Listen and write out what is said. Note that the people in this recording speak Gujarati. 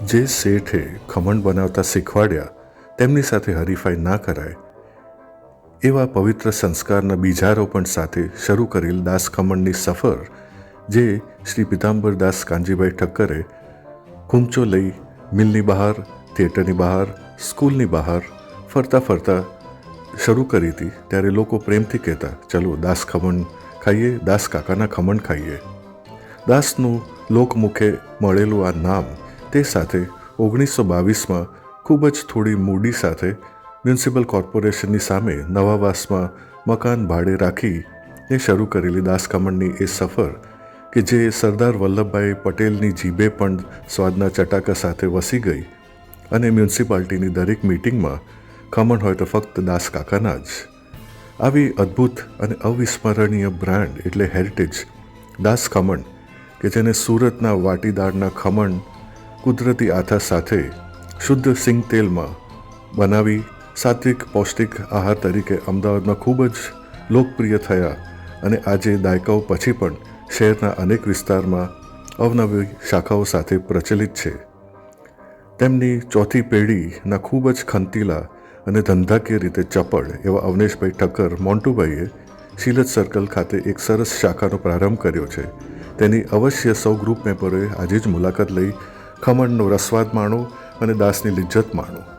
જે શેઠે ખમણ બનાવતા શીખવાડ્યા તેમની સાથે હરીફાઈ ના કરાય એવા પવિત્ર સંસ્કારના બીજારોપણ સાથે શરૂ કરેલ દાસ ખમણની સફર જે શ્રી પિતાંબરદાસ કાનજીભાઈ ઠક્કરે કુમચો લઈ મિલની બહાર, થિયેટરની બહાર, સ્કૂલની બહાર ફરતા ફરતા શરૂ કરી હતી ત્યારે લોકો પ્રેમથી કહેતા, ચલો દાસ ખમણ ખાઈએ, દાસ કાકાના ખમણ ખાઈએ. દાસનું લોકમુખે મળેલું આ નામ તે સાથે 1922માં ખૂબ જ થોડી મૂડી સાથે મ્યુનિસિપલ કોર્પોરેશનની સામે નવાવાસમાં મકાન ભાડે રાખીને શરૂ કરેલી દાસ ખમણની એ સફર કે જે સરદાર વલ્લભભાઈ પટેલની જીભે પણ સ્વાદના ચટાકા સાથે વસી ગઈ અને મ્યુનિસિપાલિટીની દરેક મિટિંગમાં ખમણ હોય તો ફક્ત દાસ કાકાના જ. આવી અદ્ભુત અને અવિસ્મરણીય બ્રાન્ડ એટલે હેરિટેજ દાસ ખમણ કે જેને સુરતના વાટીદાળના ખમણ કુદરતી આથા સાથે શુદ્ધ સિંગ તેલમાં બનાવી સાત્વિક પૌષ્ટિક આહાર તરીકે અમદાવાદમાં ખૂબ જ લોકપ્રિય થયા અને આજે દાયકાઓ પછી પણ શહેરના અનેક વિસ્તારમાં અવનવી શાખાઓ સાથે પ્રચલિત છે. તેમની ચોથી પેઢીના ખૂબ જ ખંતીલા અને ધંધાકીય રીતે ચપળ એવા અવનેશભાઈ ઠક્કર મોન્ટુભાઈએ શીલત સર્કલ ખાતે એક સરસ શાખાનો પ્રારંભ કર્યો છે. તેની અવશ્ય સૌ ગ્રુપ મેમ્બરોએ આજે જ મુલાકાત લઈ ખમણનો રસવાદ માણો અને દાસની લિજ્જત માણો.